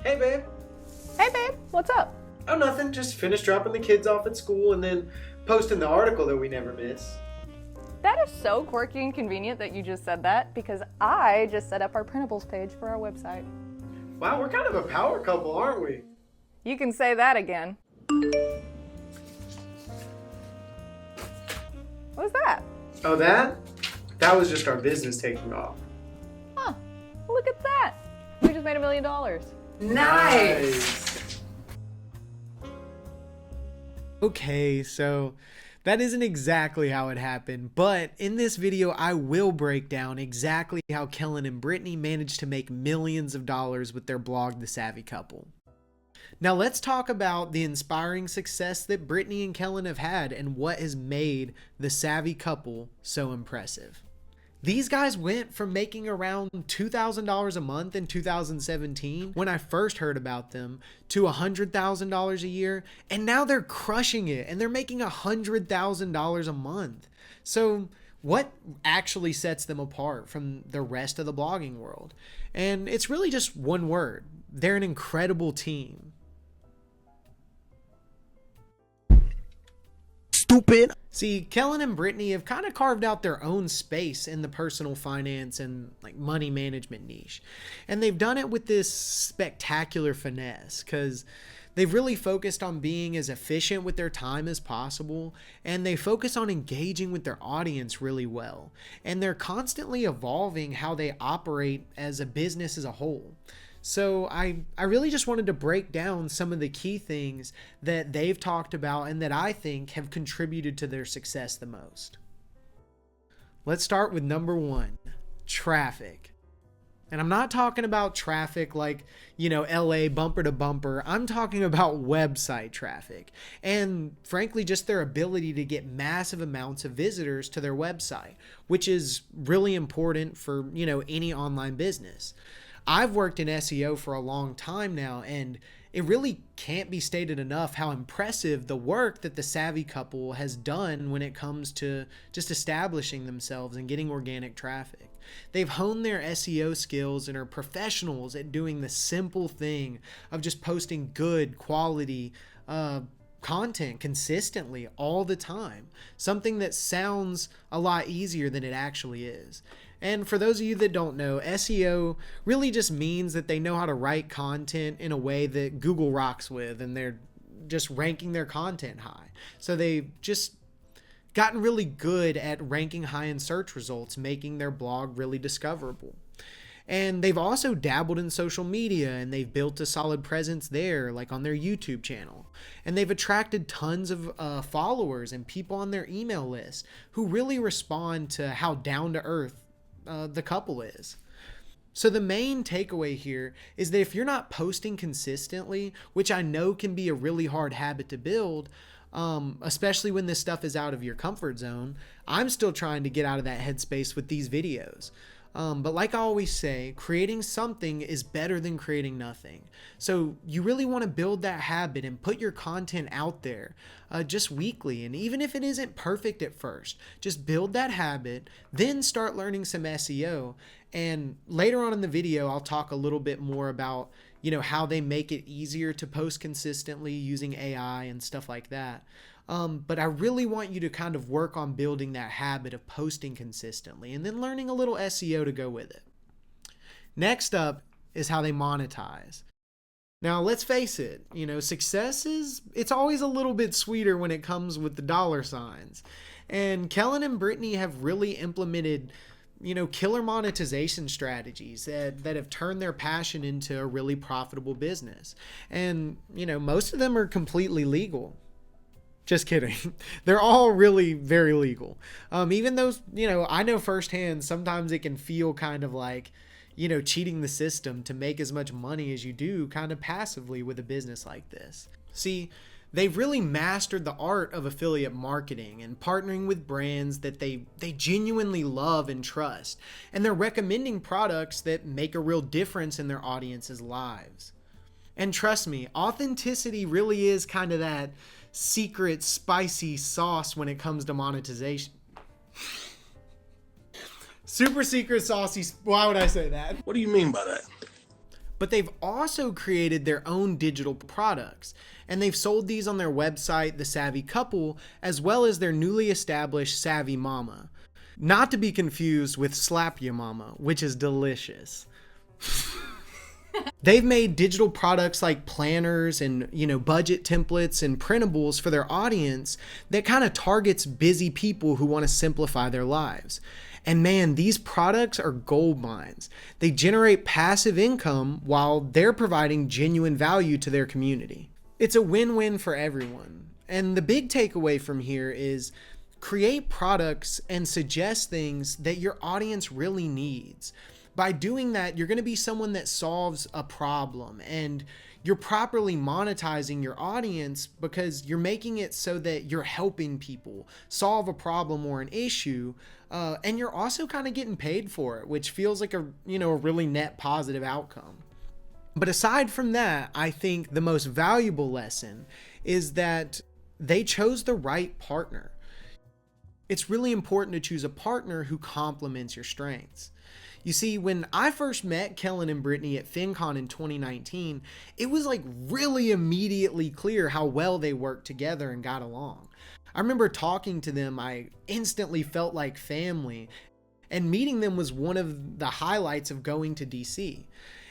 Hey, babe. Hey babe, what's up? Oh, nothing. Just finished dropping the kids off at school and then posting the article that we never miss. That is so quirky and convenient that you just said that because I just set up our printables page for our website. Wow, we're kind of a power couple, aren't we? You can say that again. What was that? Oh, that? That was just our business taking off. Huh, look at that. We just made $1 million. Nice. Okay, so that isn't exactly how it happened, but in this video I will break down exactly how Kelan and Brittany managed to make millions of dollars with their blog, The Savvy Couple. Now let's talk about the inspiring success that Brittany and Kelan have had and what has made The Savvy Couple so impressive. These guys went from making around $2,000 a month in 2017 when I first heard about them to $100,000 a year, and now they're crushing it and they're making $100,000 a month. So what actually sets them apart from the rest of the blogging world? And it's really just one word. They're an incredible team. Stupid. See, Kelan and Brittany have kind of carved out their own space in the personal finance and like money management niche. And they've done it with this spectacular finesse because they've really focused on being as efficient with their time as possible, and they focus on engaging with their audience really well. And they're constantly evolving how they operate as a business as a whole. So I really just wanted to break down some of the key things that they've talked about and that I think have contributed to their success the most. Let's start with number one, traffic. And I'm not talking about traffic like, LA bumper to bumper. I'm talking about website traffic and frankly, just their ability to get massive amounts of visitors to their website, which is really important for, any online business. I've worked in SEO for a long time now, and it really can't be stated enough how impressive the work that the Savvy Couple has done when it comes to just establishing themselves and getting organic traffic. They've honed their SEO skills and are professionals at doing the simple thing of just posting good quality content consistently all the time. Something that sounds a lot easier than it actually is. And for those of you that don't know, SEO really just means that they know how to write content in a way that Google rocks with, and they're just ranking their content high. So they've just gotten really good at ranking high in search results, making their blog really discoverable. And they've also dabbled in social media, and they've built a solid presence there, like on their YouTube channel. And they've attracted tons of followers and people on their email list who really respond to how down to earth the couple is. So the main takeaway here is that if you're not posting consistently, which I know can be a really hard habit to build, especially when this stuff is out of your comfort zone, I'm still trying to get out of that headspace with these videos. But like I always say, creating something is better than creating nothing. So you really want to build that habit and put your content out there just weekly. And even if it isn't perfect at first, just build that habit, then start learning some SEO. And later on in the video, I'll talk a little bit more about, how they make it easier to post consistently using AI and stuff like that. But I really want you to kind of work on building that habit of posting consistently and then learning a little SEO to go with it. Next up is how they monetize. Now, let's face it, success it's always a little bit sweeter when it comes with the dollar signs. And Kelan and Brittany have really implemented killer monetization strategies that have turned their passion into a really profitable business. And, most of them are completely legal. Just kidding. They're all really very legal. Even those, I know firsthand, sometimes it can feel kind of like, cheating the system to make as much money as you do kind of passively with a business like this. See, they've really mastered the art of affiliate marketing and partnering with brands that they genuinely love and trust. And they're recommending products that make a real difference in their audience's lives. And trust me, authenticity really is kind of that secret spicy sauce when it comes to monetization. Super secret saucy. Why would I say that? What do you mean by that? but they've also created their own digital products, and they've sold these on their website, The Savvy Couple, as well as their newly established Savvy Mama. Not to be confused with Slap Ya Mama, which is delicious. They've made digital products like planners and, budget templates and printables for their audience that kind of targets busy people who want to simplify their lives. And man, these products are gold mines. They generate passive income while they're providing genuine value to their community. It's a win-win for everyone. And the big takeaway from here is create products and suggest things that your audience really needs. By doing that, you're going to be someone that solves a problem, and you're properly monetizing your audience because you're making it so that you're helping people solve a problem or an issue, and you're also kind of getting paid for it, which feels like a really net positive outcome. But aside from that, I think the most valuable lesson is that they chose the right partner. It's really important to choose a partner who complements your strengths. You see, when I first met Kelan and Brittany at FinCon in 2019, it was like really immediately clear how well they worked together and got along. I remember talking to them, I instantly felt like family, and meeting them was one of the highlights of going to DC.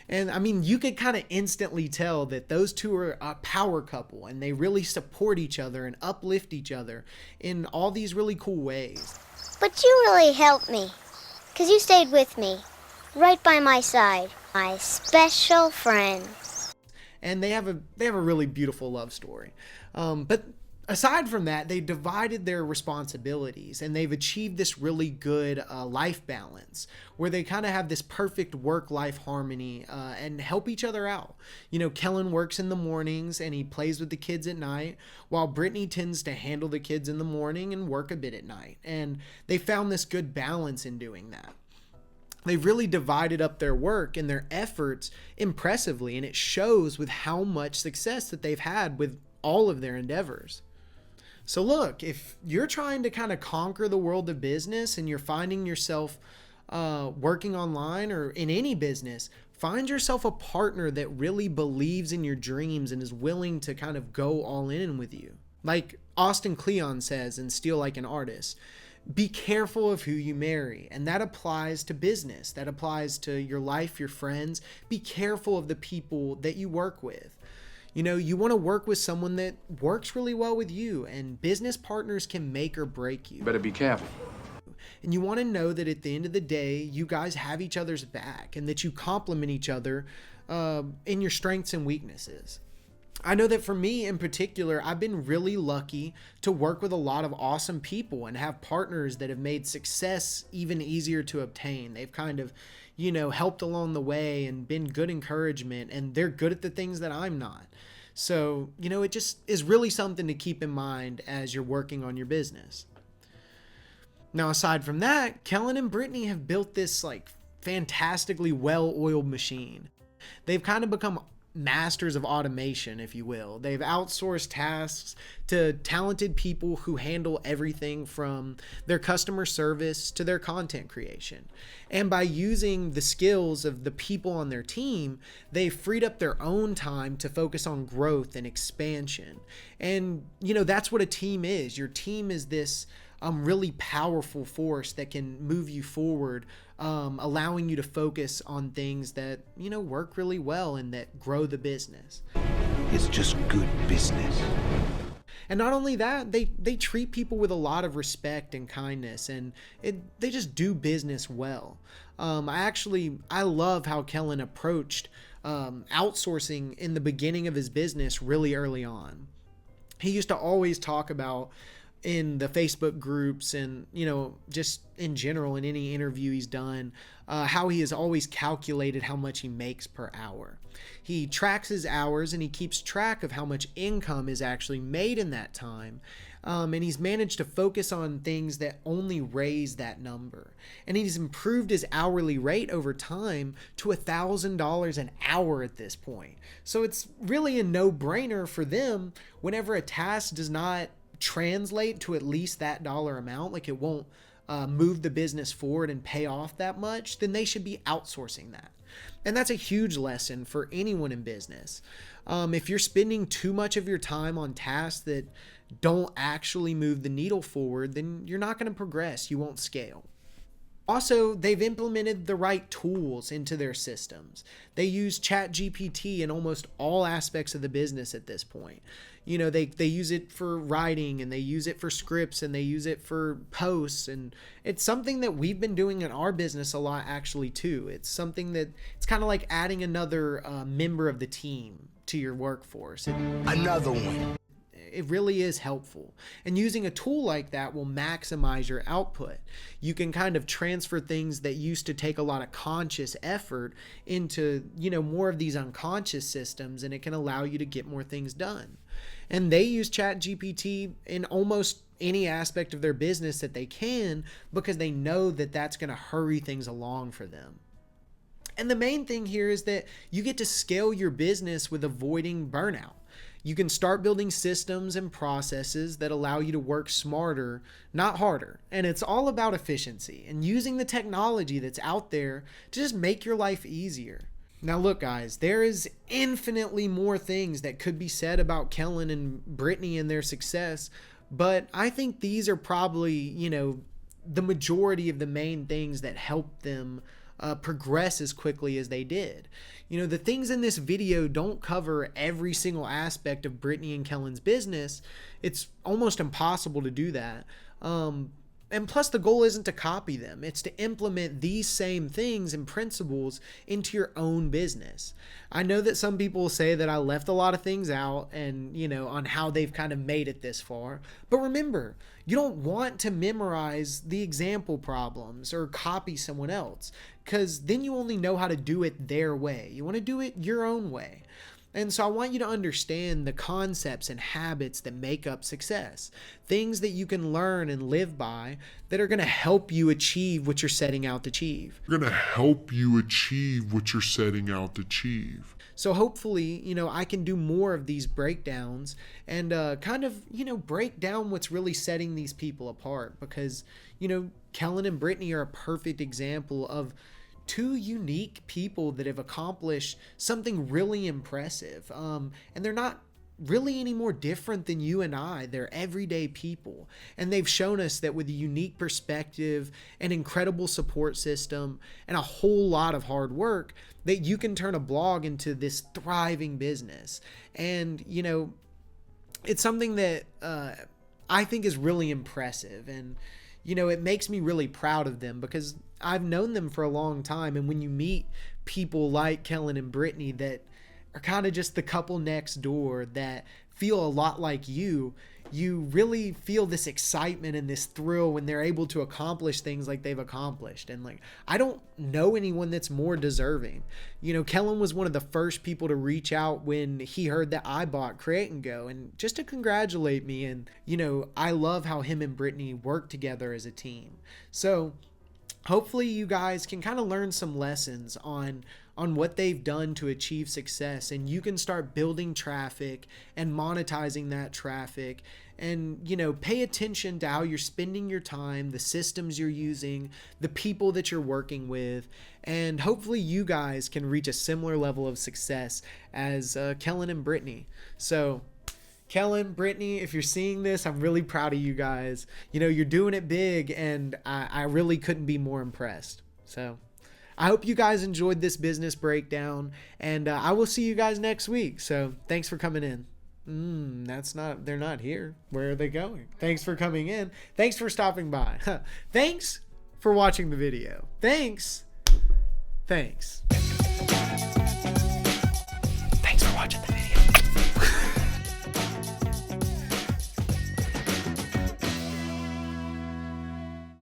And I mean, you could kind of instantly tell that those two are a power couple, and they really support each other and uplift each other in all these really cool ways. But you really helped me, because you stayed with me, right by my side, my special friend. And they have a really beautiful love story. But aside from that, they divided their responsibilities, and they've achieved this really good life balance where they kind of have this perfect work-life harmony and help each other out. Kelan works in the mornings and he plays with the kids at night, while Brittany tends to handle the kids in the morning and work a bit at night. And they found this good balance in doing that. They've really divided up their work and their efforts impressively, and it shows with how much success that they've had with all of their endeavors. So look, if you're trying to kind of conquer the world of business and you're finding yourself working online or in any business, find yourself a partner that really believes in your dreams and is willing to kind of go all in with you. Like Austin Kleon says in Steal Like an Artist, be careful of who you marry. And that applies to business. That applies to your life, your friends. Be careful of the people that you work with. You want to work with someone that works really well with you, and business partners can make or break you. Better be careful. And you want to know that at the end of the day, you guys have each other's back and that you complement each other in your strengths and weaknesses. I know that for me in particular, I've been really lucky to work with a lot of awesome people and have partners that have made success even easier to obtain. They've kind of, helped along the way and been good encouragement, and they're good at the things that I'm not. So, it just is really something to keep in mind as you're working on your business. Now, aside from that, Kelan and Brittany have built this fantastically well-oiled machine. They've kind of become masters of automation, if you will. They've outsourced tasks to talented people who handle everything from their customer service to their content creation. And by using the skills of the people on their team, they've freed up their own time to focus on growth and expansion. And, that's what a team is. Your team is this really powerful force that can move you forward, allowing you to focus on things that, work really well and that grow the business. It's just good business. And not only that, they treat people with a lot of respect and kindness, and they just do business well. I love how Kelan approached outsourcing in the beginning of his business really early on. He used to always talk about in the Facebook groups and, just in general in any interview he's done, how he has always calculated how much he makes per hour. He tracks his hours and he keeps track of how much income is actually made in that time. And he's managed to focus on things that only raise that number. And he's improved his hourly rate over time to $1,000 an hour at this point. So it's really a no-brainer for them whenever a task does not translate to at least that dollar amount, like it won't move the business forward and pay off that much, then they should be outsourcing that. And that's a huge lesson for anyone in business. If you're spending too much of your time on tasks that don't actually move the needle forward, then you're not going to progress. You won't scale. Also, they've implemented the right tools into their systems. They use ChatGPT in almost all aspects of the business at this point. You know, they use it for writing, and they use it for scripts, and they use it for posts. And it's something that we've been doing in our business a lot actually too. It's something that it's kind of like adding another member of the team to your workforce. Another one. It really is helpful. And using a tool like that will maximize your output. You can kind of transfer things that used to take a lot of conscious effort into, more of these unconscious systems, and it can allow you to get more things done. And they use ChatGPT in almost any aspect of their business that they can, because they know that that's going to hurry things along for them. And the main thing here is that you get to scale your business with avoiding burnout. You can start building systems and processes that allow you to work smarter, not harder. And it's all about efficiency and using the technology that's out there to just make your life easier. Now look, guys, there is infinitely more things that could be said about Kelan and Brittany and their success, but I think these are probably, the majority of the main things that helped them progress as quickly as they did. The things in this video don't cover every single aspect of Brittany and Kelan's business. It's almost impossible to do that. And plus, the goal isn't to copy them. It's to implement these same things and principles into your own business. I know that some people will say that I left a lot of things out and, on how they've kind of made it this far. But remember, you don't want to memorize the example problems or copy someone else, because then you only know how to do it their way. You want to do it your own way. And so I want you to understand the concepts and habits that make up success, things that you can learn and live by that are going to help you achieve what you're setting out to achieve. So hopefully, I can do more of these breakdowns and break down what's really setting these people apart, because, Kelan and Brittany are a perfect example of two unique people that have accomplished something really impressive. And they're not really any more different than you and I. They're everyday people. And they've shown us that with a unique perspective, an incredible support system, and a whole lot of hard work, that you can turn a blog into this thriving business. And, it's something that I think is really impressive. And, it makes me really proud of them, because I've known them for a long time. And when you meet people like Kelan and Brittany that are kind of just the couple next door that feel a lot like you really feel this excitement and this thrill when they're able to accomplish things like they've accomplished. And I don't know anyone that's more deserving. Kelan was one of the first people to reach out when he heard that I bought Create and Go, and just to congratulate me. And, I love how him and Brittany work together as a team. So hopefully you guys can kind of learn some lessons on what they've done to achieve success, and you can start building traffic and monetizing that traffic, and pay attention to how you're spending your time, the systems you're using, the people that you're working with, and hopefully you guys can reach a similar level of success as Kelan and Brittany. So Kelan, Brittany, if you're seeing this, I'm really proud of you guys. You're doing it big, and I really couldn't be more impressed. So I hope you guys enjoyed this business breakdown, and I will see you guys next week. So thanks for coming in. They're not here. Where are they going? Thanks for coming in. Thanks for stopping by. Thanks for watching the video. Thanks.